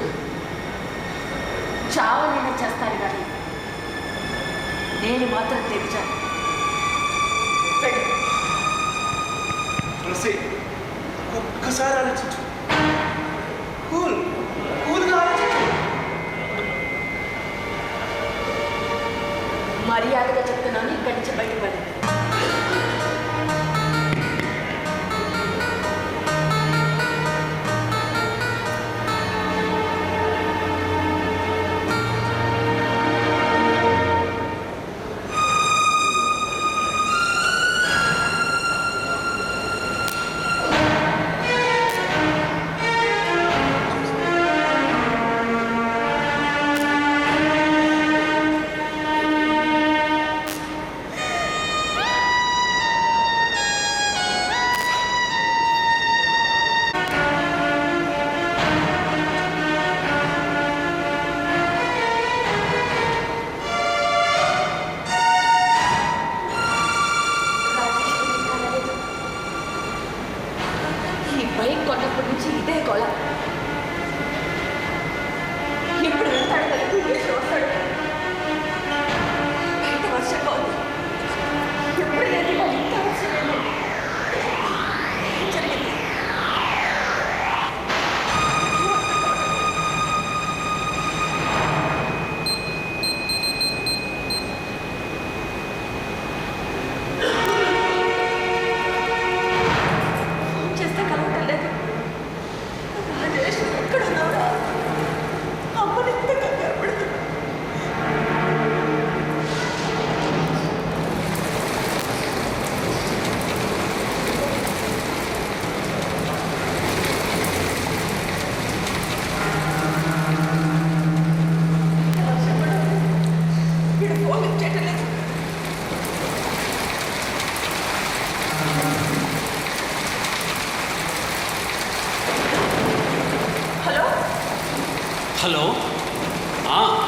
చావనైనా చేస్తాను కానీ నేను మాత్రం తెచ్చాను. తులసి, ఒక్కసారి ఆలోచించు. కూల్గా ఆలోచించు. మర్యాదగా చెప్తున్నాను, ఇక్కడి నుంచి బయటపడి.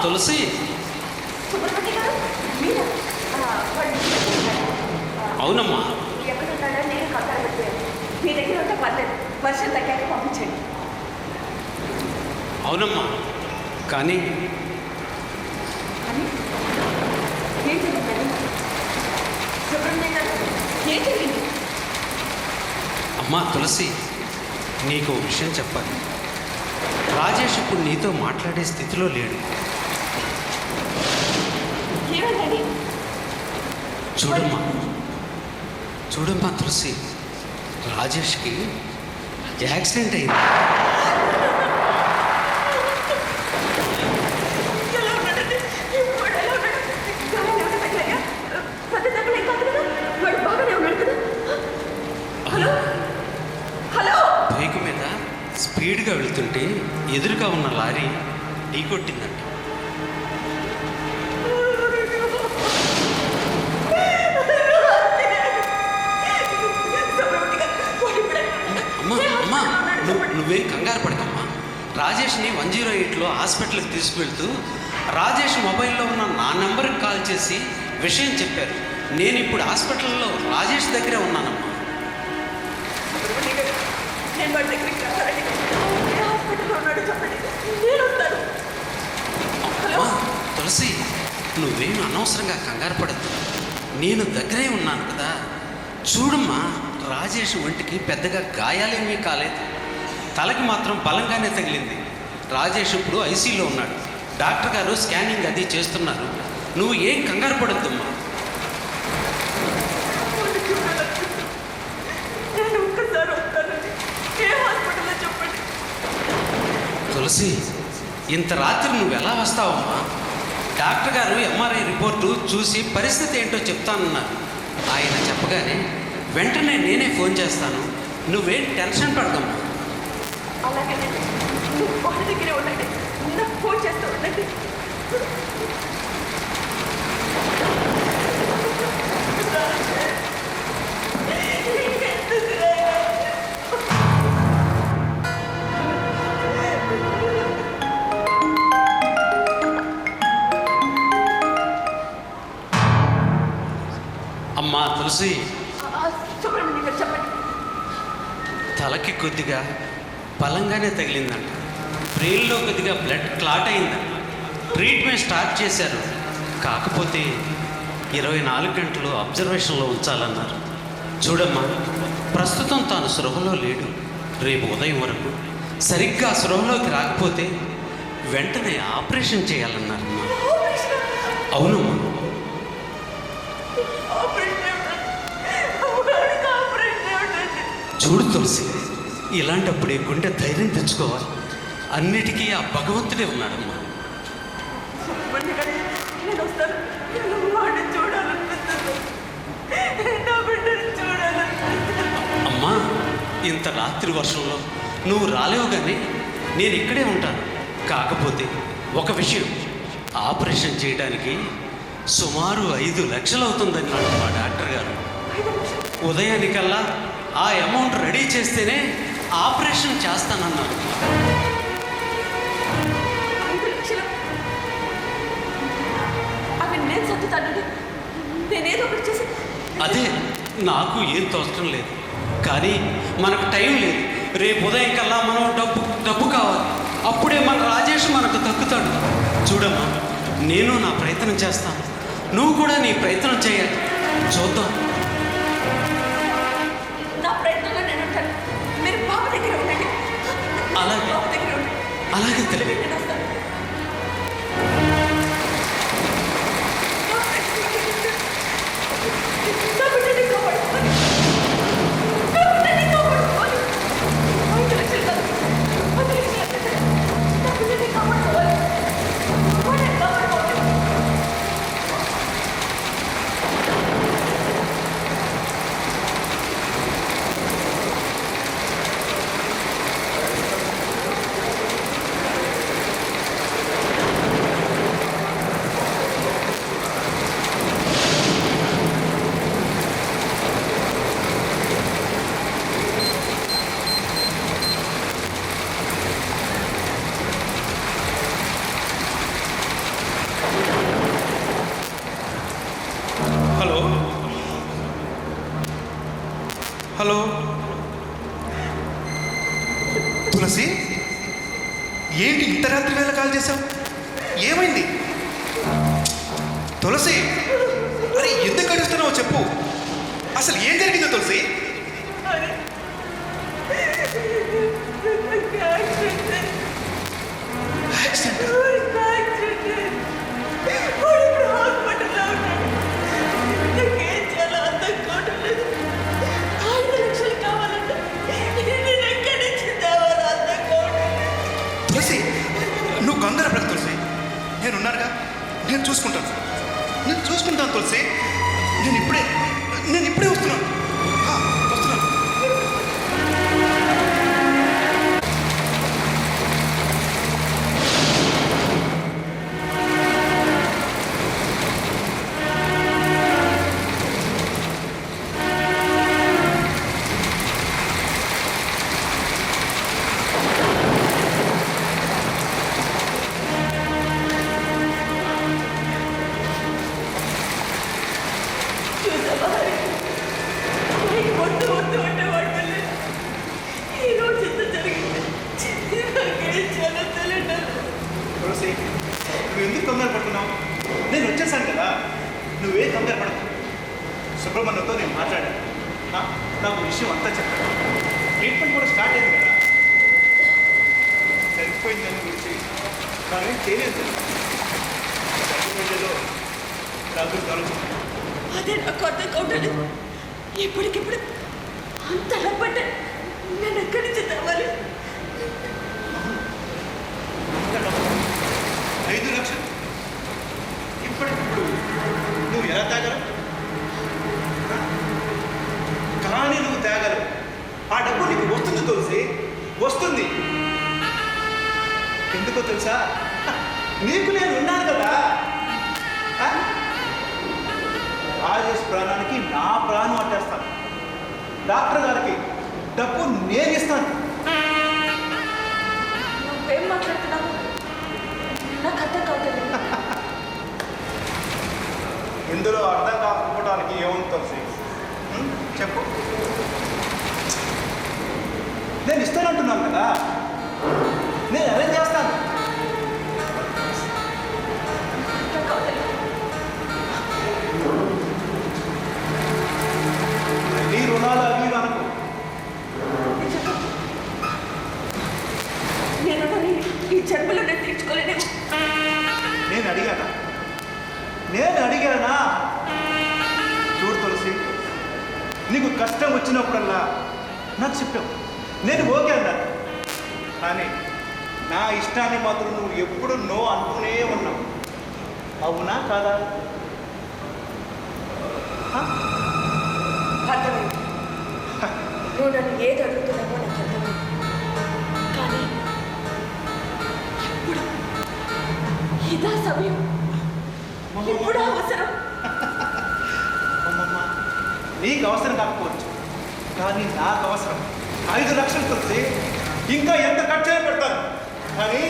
తులసి. సుబ్రహ్మణ్య గారు మీరా? వాళ్ళు అవునమ్మా. ఎక్కడున్నాడో నేను కంగారు పెట్టాను. మీ దగ్గర ఉంటే పర్లేదు, వర్షం తగ్గాక పంపించండి. అవునమ్మా, కానీ అని ఏం జరిగిందండి? సుబ్రహ్మణ్య గారు ఏం జరిగింది? అమ్మా తులసి, నీకు ఓ విషయం చెప్పాలి. రాజేష్ ఇప్పుడు నీతో మాట్లాడే స్థితిలో లేడు. ఏమండి? చూడమ్మా తులసి, రాజేష్కి యాక్సిడెంట్ అయింది. ఎలా ఉన్నాడండి? ఇప్పుడు ఎలా ఉన్నాడు? గాయాలు ఏమైనా తగిలాయా? పెద్ద దెబ్బలు ఏం కాదు కదా? వాడు బాగానే ఉన్నాడు కదా? Hello hello. బైక్ మీద స్పీడ్గా వెళ్తుంటే ఎదురుగా ఉన్న లారీ ఢీకొట్టిందంట. అమ్మా నువ్వేం కంగారు పడకమ్మా. రాజేష్ని 108లో హాస్పిటల్కి తీసుకువెళ్తూ రాజేష్ మొబైల్లో ఉన్న నా నెంబర్కి కాల్ చేసి విషయం చెప్పారు. నేను ఇప్పుడు హాస్పిటల్లో రాజేష్ దగ్గరే ఉన్నానమ్మా. నేను వాడి దగ్గరికి రావాలండి. ఏ హాస్పిటల్లో ఉన్నాడు చెప్పండి, నేను వస్తాను. అమ్మా తులసి, నువ్వేం అనవసరంగా కంగారు పడద్దు. నేను దగ్గరే ఉన్నాను కదా. చూడమ్మా, రాజేష్ ఒంటికి పెద్దగా గాయాలేమీ కాలేదు. తలకి మాత్రం బలంగానే తగిలింది. రాజేష్ ఇప్పుడు ఐసీలో ఉన్నాడు. డాక్టర్ గారు స్కానింగ్ అది చేస్తున్నారు. నువ్వు ఏం కంగారు పడొద్దమ్మా. నేను ఒక్కసారి వస్తానండి. ఏ హాస్పిటల్లో చెప్పండి. తులసి, ఇంత రాత్రి నువ్వు ఎలా వస్తావమ్మా? డాక్టర్ గారు ఎంఆర్ఐ రిపోర్టు చూసి పరిస్థితి ఏంటో చెప్తానన్నారు. ఆయన చెప్పగానే వెంటనే నేనే ఫోన్ చేస్తాను. నువ్వేం టెన్షన్ పడకమ్మా. అలాగేనండి, నువ్వు వాడి దగ్గరే ఉండండి. నాకు ఫోన్ చేస్తూ ఉండండి. అమ్మా తులసి, సుబ్రహ్మణ్య గారు చెప్పండి. తలకి కొద్దిగా బలంగానే తగిలిందంట. బ్రెయిన్లో కొద్దిగా బ్లడ్ క్లాట్ అయిందంట. ట్రీట్మెంట్ స్టార్ట్ చేశారు. కాకపోతే 24 గంటలు అబ్జర్వేషన్లో ఉంచాలన్నారు. చూడమ్మా, ప్రస్తుతం తాను స్పృహలో లేడు. రేపు ఉదయం వరకు సరిగ్గా స్పృహలోకి రాకపోతే వెంటనే ఆపరేషన్ చేయాలన్నారమ్మా. అవునమ్మా. చూడు తులసి, ఇలాంటప్పుడే గుండె ధైర్యం తెచ్చుకోవాలి. అన్నిటికీ ఆ భగవంతుడే ఉన్నాడమ్మా. నేను వస్తాను. నేను వాడిని చూడాలనిపిస్తుంది. నా బిడ్డని చూడాలనిపిస్తుంది. అమ్మా, ఇంత రాత్రి వర్షంలో నువ్వు రాలేవు కానీ నేను ఇక్కడే ఉంటాను. కాకపోతే ఒక విషయం, ఆపరేషన్ చేయడానికి సుమారు 5 లక్షలు అవుతుందన్నాడు మా డాక్టర్ గారు. ఉదయానికల్లా ఆ అమౌంట్ రెడీ చేస్తేనే ఆపరేషన్ చేస్తానన్నారు. 5 లక్షలు? అవి నేను సర్దుతానండి. నేనేదో ఒకటి చేసి. అదే నాకు ఏం తోచడం లేదు. కానీ మనకు టైం లేదు. రేపు ఉదయం కల్లా మనం డబ్బు కావాలి. అప్పుడే మన రాజేష్ మనకు దక్కుతాడు. చూడమ్మా, నేను నా ప్రయత్నం చేస్తాను. నువ్వు కూడా నీ ప్రయత్నం చేయాలి. చూద్దాం. నా ప్రయత్నంలో నేను ఉంటాను. మీరు బాబు దగ్గర ఉండండి. అలాగే. బాబు దగ్గర ఉండండి. అలాగే తల్లి. నేను వస్తాను. నా బిడ్డని కాపాడుకోవాలి. నా బిడ్డని కాపాడుకోవాలి. 5 లక్షలు కాదు. 10 లక్షలు అంటే నా బిడ్డని కాపాడుకోవాలి. వాడిని కాపాడుకోవాలి. కాల్ చేశావు? ఏమైంది తులసి? అరే ఎందుకు అడుగుతున్నావు చెప్పు. అసలు ఏం జరిగిందో తులసి? తులసి నువ్వు కంగారు పడకు తులసి, నేనున్నానుగా, నేను చూసుకుంటాను తులసి. నేను ఇప్పుడే వస్తున్నాను. వస్తున్నాను. తులసి నువ్వు ఎందుకు కంగారు పడుతున్నావు? నేను వచ్చేసాను కదా, నువ్వే కంగారు పడకు. సుబ్రహ్మణ్యంతో నేను మాట్లాడాను, నాకు విషయం అంతా చెప్పాను. ట్రీట్మెంట్ కూడా స్టార్ట్ అయింది కదా, సరిపోయింది దాని గురించి నానేం చేయలేదు. సరిపోయేదో దాని గురించి ఆలోచించాను. అదే నాకు అర్థం కావట్లేదు. ఇప్పటికిప్పుడు అంత డబ్బట్టే నేను ఎక్కడి నుంచి తేవాలి? 5 లక్షలు ఇప్పటికిప్పుడు నువ్వు ఎలా తాగలవు? కానీ నువ్వు తాగలవు. ఆ డబ్బు నీకు వస్తుంది తులసి, వస్తుంది. ఎందుకో తెలుసా? నీకు నేను ఉన్నాను కదా. రాజేష్ ప్రాణానికి నా ప్రాణం అట్టేస్తాను. డాక్టర్ గారికి డబ్బు నేను ఇస్తాను. నువ్వేం మాట్లాడుతున్నావు? నాకు అర్థం కావట్లేదు. ఇందులో అర్థం కాకపోవడానికి ఏముంది తులసి? చెప్పు. నేను ఇస్తానంటున్నాను కదా, నేను అరేంజ్ చేస్తాను. అర్థం కావట్లేదు. నీ రుణాలు అవి అనుకో. నేను ఈ జన్మలో నేను తీర్చుకోలేను. నేను అడిగానా? చూడు తులసి, నీకు కష్టం వచ్చినప్పుడల్లా నాకు చెప్పావు, నేను ఓకే అన్నాను. కానీ నా ఇష్టాన్ని మాత్రం నువ్వు ఎప్పుడు నో అంటూనే ఉన్నావు. అవునా కాదా? అర్థమైంది. నువ్వు నన్ను ఏది అడుగుతున్నావో నాకు అర్థమైంది. కానీ ఇప్పుడు ఇదా సమయం, ఇప్పుడు అవసరం. అమ్మమ్మ, నీకు అవసరం కాకపోవచ్చు, కానీ నాకు అవసరం. 5 లక్షలు తులసి, ఇంకా ఎంత ఖర్చు అయినా పెడతాను, కానీ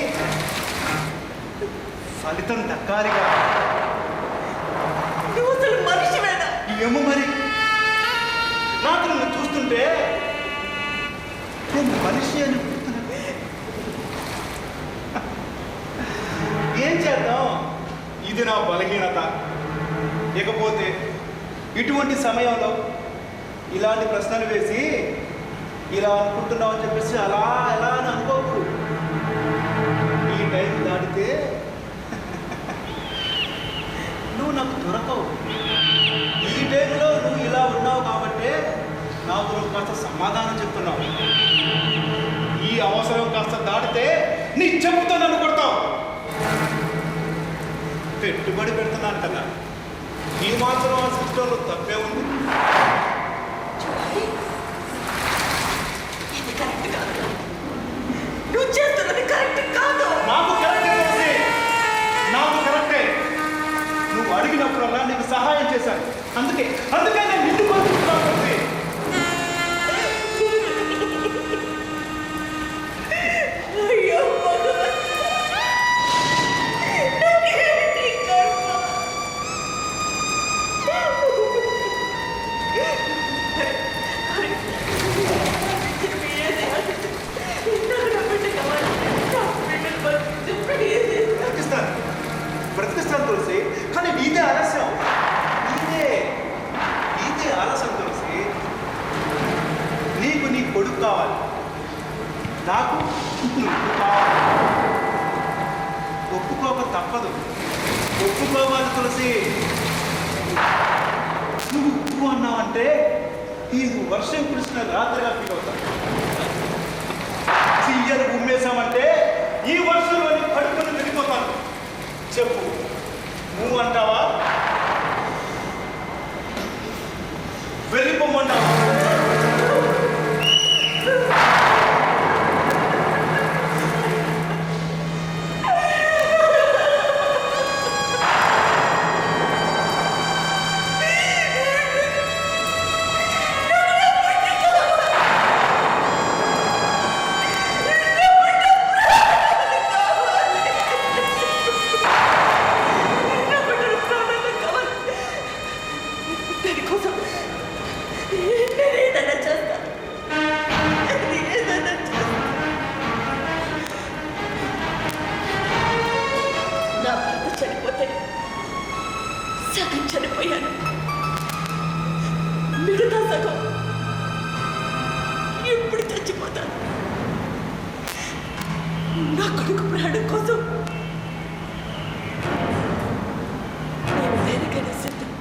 ఫలితం దక్కాలిగా. నువ్వు అసలు మనిషివేనా? ఏమో మరి, నాకు నువ్వు చూస్తుంటే నేను మనిషి అని గుర్తున్నా. ఏం చేద్దాం, ఇది నా బలహీనత. ఇకపోతే ఇటువంటి సమయంలో ఇలాంటి ప్రశ్నలు వేసి ఇలా అనుకుంటున్నావు అని చెప్పేసి అలా ఎలా అని అనుకోకు. ఈ టైం దాటితే నువ్వు నాకు దొరకవు. ఈ టైంలో నువ్వు ఇలా ఉన్నావు కాబట్టి నాకు నువ్వు కాస్త సమాధానం చెప్తున్నావు. ఈ అవసరం కాస్త దాటితే నీ చెప్పుతో నన్ను కొడతావు. పెట్టుబడి పెడుతున్నాను కదా, ఈ మాత్రం ఆ సిస్టంలో తప్పే ఉంది. ఇది కరెక్ట్ కాదు. నువ్వు చేస్తున్నది కరెక్ట్ కాదు. నాకు కరెక్టే తెలిసి, నాకు కరెక్టే. నువ్వు అడిగినప్పుడల్లా నీకు సహాయం చేశాను. అందుకే నేను నిన్ను కోరుకుంటున్నాను తెలిసి. అయ్యో భగవంతుడా. నాకేమిటి కర్మ? ఇందాక నా బిడ్డ కావాలి. నా బిడ్డను పంపించు ప్లీజ్. ఇదే ఆలస్యం, ఇదే ఆలస్యం తులసి. నీకు నీ కొడుకు కావాలి, నాకు నువ్వు కావాలి. ఒప్పుకోక తప్పదు, ఒప్పుకోవాలి తులసి. నువ్వు ఉప్పు అన్నావంటే ఇది వర్షం కురిసిన రాత్రిగా ఫీల్ అవుతాను. చెయ్యలు ఉమ్మేశామంటే ఈ వర్షంలోని కడుపును వెళ్ళిపోతాను. చెప్పు, నువ్వు అంటావా, వెళ్ళిపోమంటావా? సగం చనిపోయాను, మిగతా సగం ఎప్పుడు చచ్చిపోతాను. నా కొడుకు ప్రాణం కోసం నేను దేనికైనా సిద్ధం.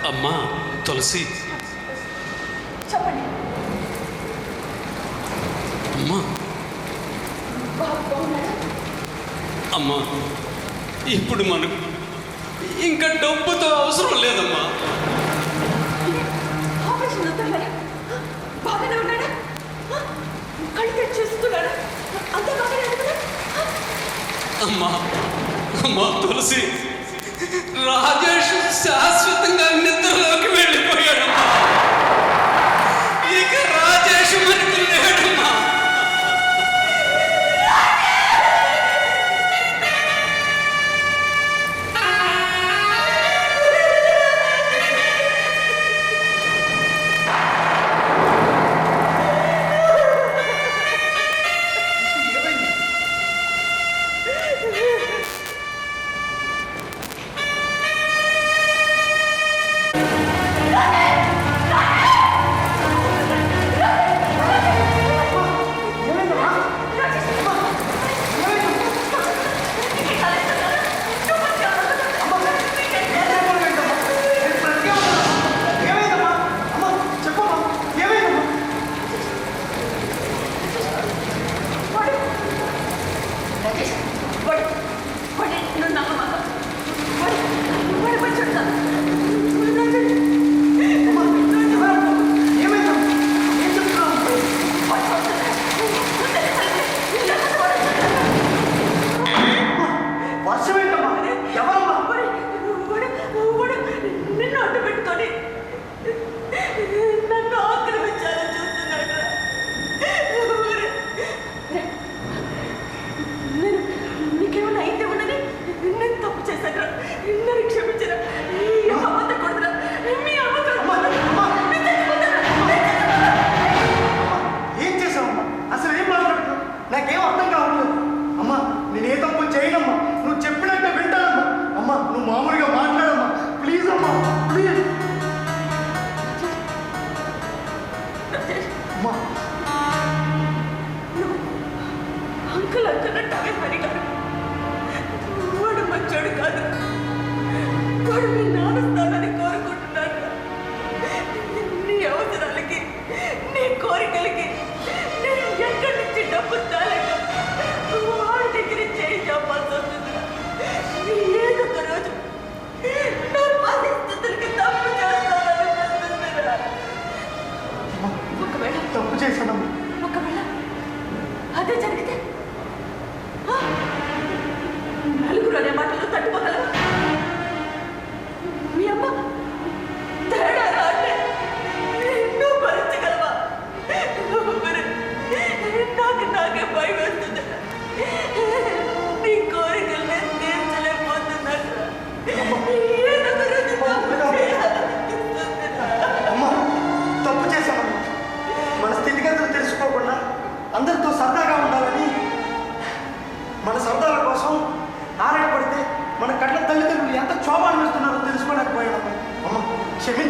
అమ్మా తులసి, చెప్పండి. అమ్మా అమ్మా, ఇప్పుడు మనకు ఇంకా డబ్బుతో అవసరం లేదమ్మా. ఆపరేషన్ అవుతున్నారా? బాగానే ఉన్నాడా? కళ్ళు తెచ్చేస్తున్నాడా? అంత బాగానే ఉన్నాడా? అమ్మా అమ్మా తులసి, రాజేష్ శాశ్వతంగా నిద్రలోకి వెళ్ళిపోయాడమ్మా. ఇక రాజేష్ మనకు లేడమ్మా.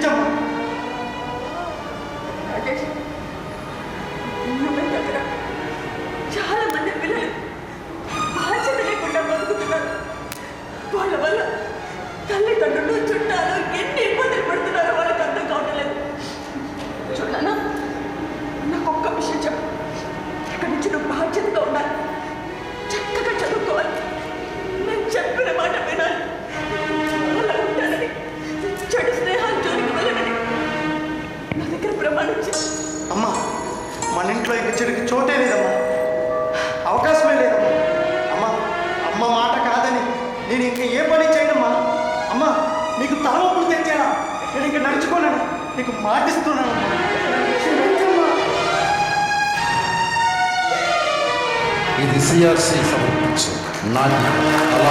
క్షమించమ్మా. రాజేష్, నువ్వే దగ్గర చాలా మంది పిల్లలు బాధ్యత లేకుండా బతుకుతున్నారు. వాళ్ళ వల్ల తల్లిదండ్రులు చుట్టాలు ఎన్ని ఇబ్బందులు పడుతున్నారో వాళ్ళకి అర్థం కావట్లేదు. చూడనా, నాకు ఒక్క విషయం చెప్పు. ఇక్కడి నుంచి నువ్వు బాధ్యతగా ఉండాలి, చక్కగా చదువుకోవాలి, నేను చెప్పిన మాట వినాలి, అలా ఉంటానని, చెడు స్నేహాలు జోలికి వెళ్ళనని నా దగ్గర ప్రమాణించి. అమ్మా, మన ఇంట్లో ఇంక చెడుకి చోటే లేదమ్మా, అవకాశమే లేదమ్మా. అమ్మా, అమ్మ మాట కాదని నేను ఇంక ఏ పని చేయనమ్మా. అమ్మా, నీకు తలవప్పులు తెచ్చానా? నేను ఇంక నడుచుకోనని నీకు మాటిస్తున్నానమ్మా. క్షమించమ్మా. ఇది సిఆర్సి సమర్పించు నాటి కళ.